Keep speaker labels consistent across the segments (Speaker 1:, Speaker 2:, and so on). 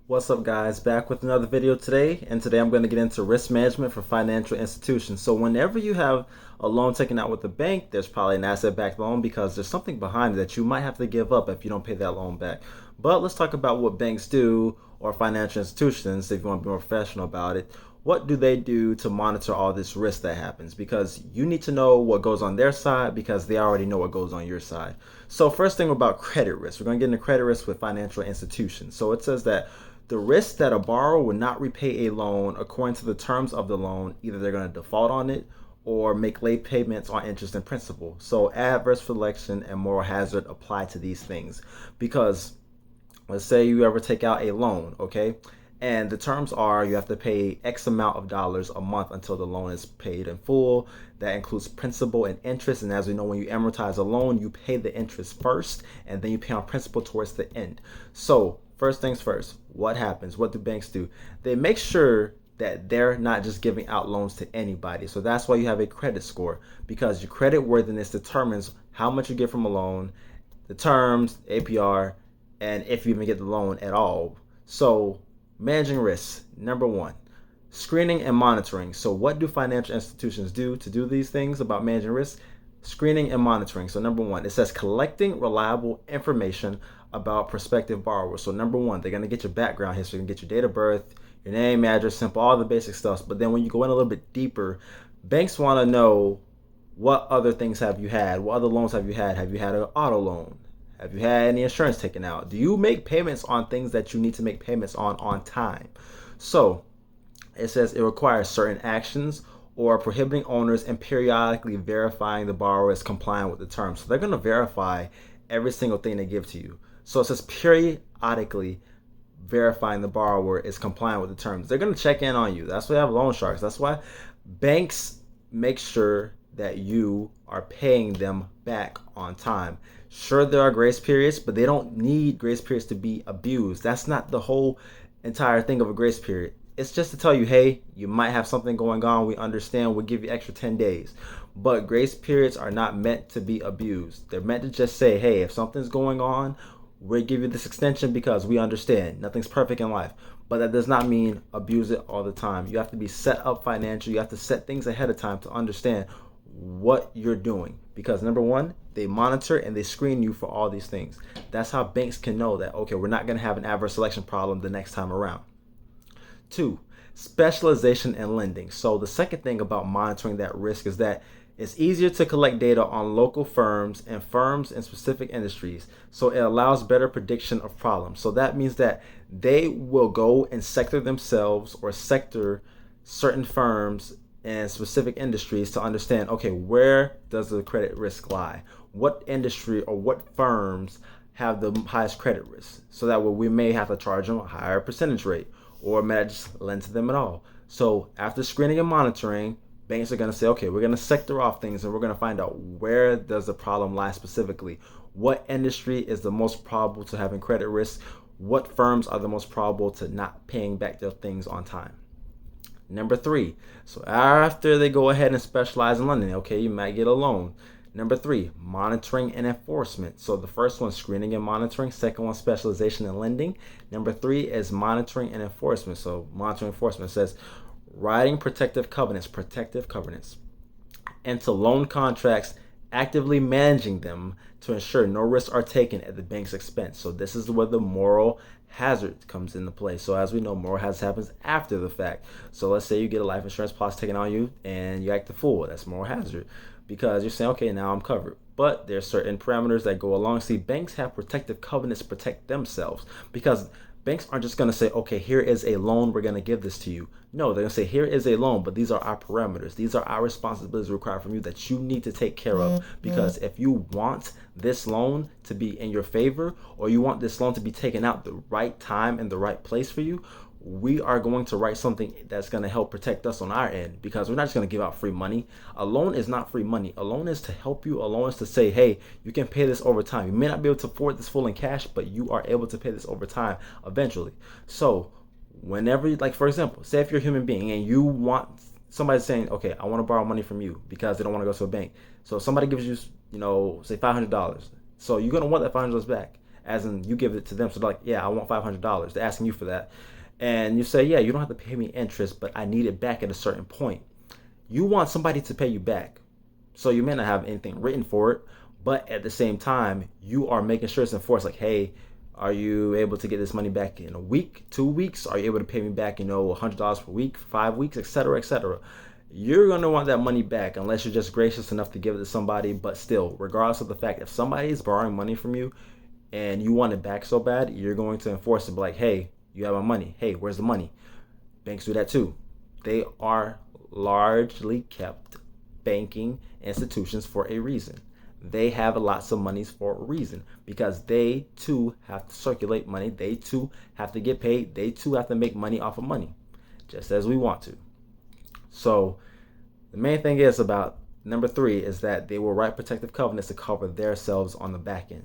Speaker 1: What's up, guys? Back with another video today, and today I'm going to get into risk management for financial institutions. So whenever you have a loan taken out with the bank, there's probably an asset-backed loan because there's something behind it that you might have to give up if you don't pay that loan back. But let's talk about what banks do, or financial institutions, if you want to be more professional about it. What do they do to monitor all this risk that happens? Because you need to know what goes on their side because they already know what goes on your side. So first thing about credit risk, we're going to get into credit risk with financial institutions. So it says that the risk that a borrower will not repay a loan according to the terms of the loan, either they're going to default on it or make late payments on interest and principal. So adverse selection and moral hazard apply to these things because let's say you ever take out a loan, okay? And the terms are you have to pay X amount of dollars a month until the loan is paid in full. That includes principal and interest. And as we know, when you amortize a loan, you pay the interest first and then you pay on principal towards the end. So first things first, what happens? What do banks do? They make sure that they're not just giving out loans to anybody. So that's why you have a credit score, because your credit worthiness determines how much you get from a loan, the terms, APR, and if you even get the loan at all. So managing risks, number one, screening and monitoring. So what do financial institutions do to do these things about managing risk? Screening and monitoring. So number one, it says collecting reliable information about prospective borrowers. So number one, they're going to get your background history, and get your date of birth, your name, address, simple, all the basic stuff. But then when you go in a little bit deeper, banks want to know what other things have you had? What other loans have you had? Have you had an auto loan? Have you had any insurance taken out? Do you make payments on things that you need to make payments on time? So it says it requires certain actions or prohibiting owners and periodically verifying the borrower is compliant with the terms. So they're going to verify every single thing they give to you. So it says periodically verifying the borrower is compliant with the terms. They're going to check in on you. That's why they have loan sharks. That's why banks make sure that you are paying them back on time. Sure, there are grace periods, but they don't need grace periods to be abused. That's not the whole entire thing of a grace period. It's just to tell you, hey, you might have something going on. We understand. We'll give you extra 10 days. But grace periods are not meant to be abused. They're meant to just say, hey, if something's going on, we'll give you this extension because we understand. Nothing's perfect in life. But that does not mean abuse it all the time. You have to be set up financially. You have to set things ahead of time to understand what you're doing, because number one, they monitor and they screen you for all these things. That's how banks can know that, okay, we're not going to have an adverse selection problem the next time around. Two, specialization and lending. So the second thing about monitoring that risk is that it's easier to collect data on local firms and firms in specific industries. So it allows better prediction of problems. So that means that they will go and sector themselves or sector certain firms and specific industries to understand, okay, where does the credit risk lie? What industry or what firms have the highest credit risk? So that we may have to charge them a higher percentage rate or may not just lend to them at all. So after screening and monitoring, banks are going to say, okay, we're going to sector off things and we're going to find out where does the problem lie specifically. What industry is the most probable to having credit risk? What firms are the most probable to not paying back their things on time? Number three, so after they go ahead and specialize in lending, okay, you might get a loan. Number three, monitoring and enforcement. So the first one, screening and monitoring. Second one, specialization and lending. Number three is monitoring and enforcement. So monitoring and enforcement says writing protective covenants into loan contracts, actively managing them to ensure no risks are taken at the bank's expense. So this is where the moral hazard comes into play. So as we know, moral hazard happens after the fact. So let's say you get a life insurance policy taken on you and you act a fool. That's moral hazard because you're saying, okay, now I'm covered. But there's certain parameters that go along. See, banks have protective covenants to protect themselves because banks aren't just going to say, okay, here is a loan, we're going to give this to you. No, they're going to say, here is a loan, but these are our parameters. These are our responsibilities required from you that you need to take care of. Because if you want this loan to be in your favor, or you want this loan to be taken out the right time and the right place for you, we are going to write something that's going to help protect us on our end, because we're not just going to give out free money. A loan is not free money. A loan is to help you. A loan is to say, hey, you can pay this over time. You may not be able to afford this full in cash, but you are able to pay this over time eventually. So whenever, like for example, say if you're a human being and you want somebody saying, okay, I want to borrow money from you because they don't want to go to a bank. So somebody gives you, say $500. So you're going to want that $500 back. as in you give it to them. So they're like, yeah, I want $500. They're asking you for that. And you say, yeah, you don't have to pay me interest, but I need it back at a certain point. You want somebody to pay you back. So you may not have anything written for it, but at the same time, you are making sure it's enforced. Like, hey, are you able to get this money back in a week, 2 weeks? Are you able to pay me back, $100 per week, 5 weeks, etc., etc.? You're going to want that money back unless you're just gracious enough to give it to somebody. But still, regardless of the fact, if somebody is borrowing money from you and you want it back so bad, you're going to enforce it. Be like, hey, you have my money. Hey, where's the money? Banks do that too. They are largely kept banking institutions for a reason. They have lots of monies for a reason because they too have to circulate money. They too have to get paid. They too have to make money off of money, just as we want to. So the main thing is about number 3 is that they will write protective covenants to cover themselves on the back end.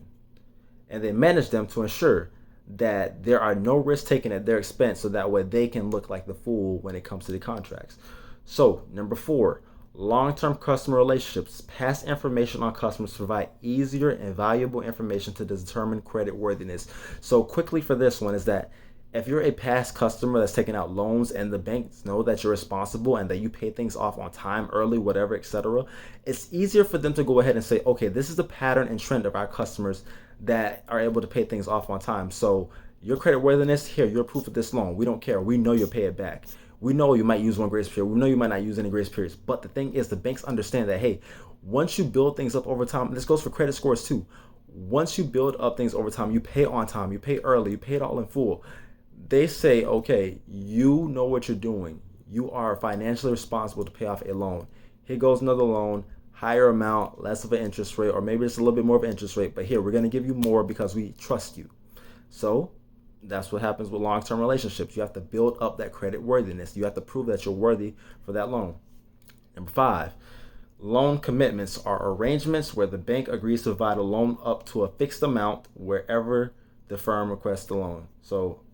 Speaker 1: And they manage them to ensure that there are no risks taken at their expense so that way they can look like the fool when it comes to the contracts. So number 4, long-term customer relationships. Past information on customers provide easier and valuable information to determine credit worthiness. So quickly for this one is that if you're a past customer that's taking out loans and the banks know that you're responsible and that you pay things off on time, early, whatever, etc., it's easier for them to go ahead and say, okay, this is the pattern and trend of our customers that are able to pay things off on time. So your credit worthiness, here, you're proof of this loan. We don't care. We know you'll pay it back. We know you might use one grace period. We know you might not use any grace periods. But the thing is, the banks understand that, hey, once you build things up over time, and this goes for credit scores too. Once you build up things over time, you pay on time, you pay early, you pay it all in full. They say, okay, you know what you're doing. You are financially responsible to pay off a loan. Here goes another loan, higher amount, less of an interest rate, or maybe it's a little bit more of an interest rate, but here, we're going to give you more because we trust you. So that's what happens with long-term relationships. You have to build up that credit worthiness. You have to prove that you're worthy for that loan. Number 5, loan commitments are arrangements where the bank agrees to provide a loan up to a fixed amount wherever the firm requests the loan.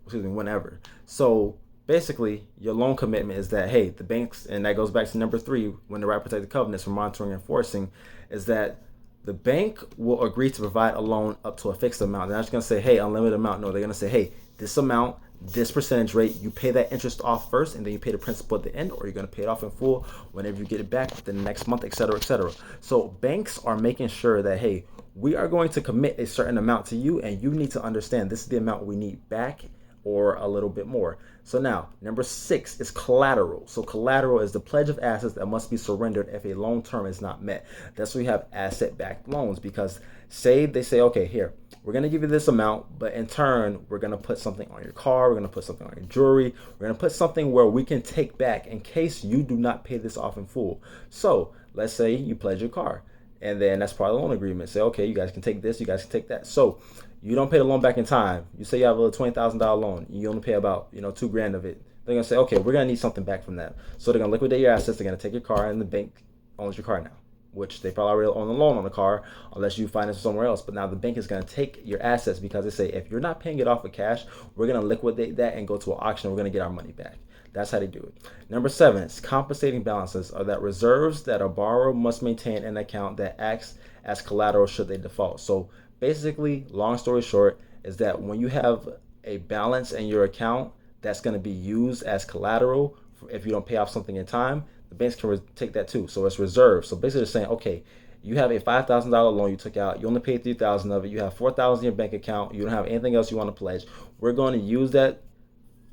Speaker 1: Whenever. So basically, your loan commitment is that, hey, the banks, and that goes back to number 3, when the right protected covenants for monitoring and enforcing, is that the bank will agree to provide a loan up to a fixed amount. They're not just going to say, hey, unlimited amount. No, they're going to say, hey, this amount, this percentage rate, you pay that interest off first, and then you pay the principal at the end, or you're going to pay it off in full whenever you get it back within the next month, etc., etc. So banks are making sure that, hey, we are going to commit a certain amount to you, and you need to understand this is the amount we need back or a little bit more. So now, number 6 is collateral. So collateral is the pledge of assets that must be surrendered if a loan term is not met. That's why we have asset-backed loans, because they say, okay, here, we're going to give you this amount, but in turn, we're going to put something on your car, we're going to put something on your jewelry, we're going to put something where we can take back in case you do not pay this off in full. So let's say you pledge your car, and then that's part of the loan agreement. Say, okay, you guys can take this, you guys can take that. So you don't pay the loan back in time. You say you have a $20,000 loan. You only pay about $2,000 of it. They're gonna say, okay, we're gonna need something back from that. So they're gonna liquidate your assets. They're gonna take your car, and the bank owns your car now, which they probably already own the loan on the car unless you finance it somewhere else. But now the bank is gonna take your assets because they say, if you're not paying it off with cash, we're gonna liquidate that and go to an auction. And we're gonna get our money back. That's how they do it. Number 7 is compensating balances, are that reserves that a borrower must maintain in an account that acts as collateral should they default. So basically, long story short, is that when you have a balance in your account that's going to be used as collateral if you don't pay off something in time, the banks can take that too. So it's reserved. So basically, they're saying, okay, you have a $5,000 loan you took out. You only paid $3,000 of it. You have $4,000 in your bank account. You don't have anything else you want to pledge. We're going to use that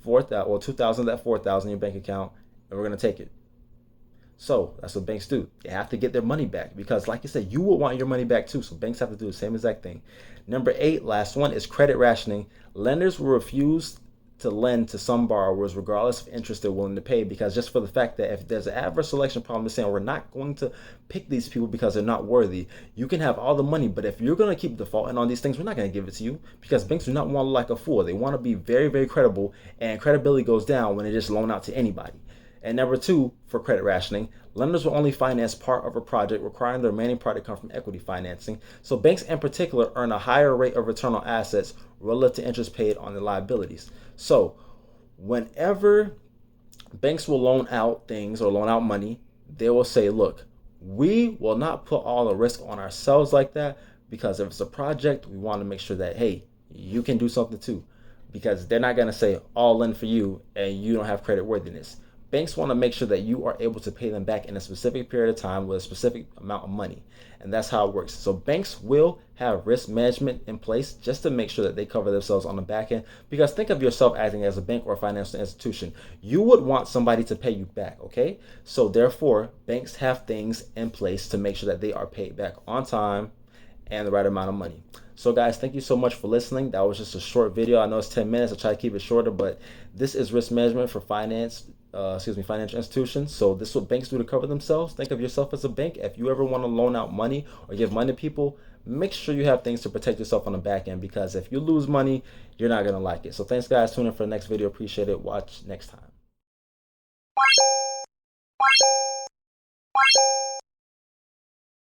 Speaker 1: $2,000 of that $4,000 in your bank account, and we're going to take it. So that's what banks do. They have to get their money back because, like I said, you will want your money back too. So banks have to do the same exact thing. Number 8, last one, is credit rationing. Lenders will refuse to lend to some borrowers regardless of interest they're willing to pay, because just for the fact that if there's an adverse selection problem, they're saying we're not going to pick these people because they're not worthy. You can have all the money, but if you're going to keep defaulting on these things, we're not going to give it to you, because banks do not want to look like a fool. They want to be very, very credible, and credibility goes down when they just loan out to anybody. And number 2, for credit rationing, lenders will only finance part of a project, requiring the remaining part to come from equity financing. So banks in particular earn a higher rate of return on assets relative to interest paid on their liabilities. So whenever banks will loan out things or loan out money, they will say, look, we will not put all the risk on ourselves like that, because if it's a project, we want to make sure that, hey, you can do something too, because they're not going to say all in for you and you don't have credit worthiness. Banks want to make sure that you are able to pay them back in a specific period of time with a specific amount of money. And that's how it works. So banks will have risk management in place just to make sure that they cover themselves on the back end. Because think of yourself acting as a bank or a financial institution. You would want somebody to pay you back, okay? So therefore, banks have things in place to make sure that they are paid back on time and the right amount of money. So guys, thank you so much for listening. That was just a short video. I know it's 10 minutes. I'll try to keep it shorter, but this is risk management for financial institutions. So this is what banks do to cover themselves. Think of yourself as a bank. If you ever want to loan out money or give money to people, make sure you have things to protect yourself on the back end, because if you lose money, you're not going to like it. So thanks guys. Tune in for the next video. Appreciate it. Watch next time.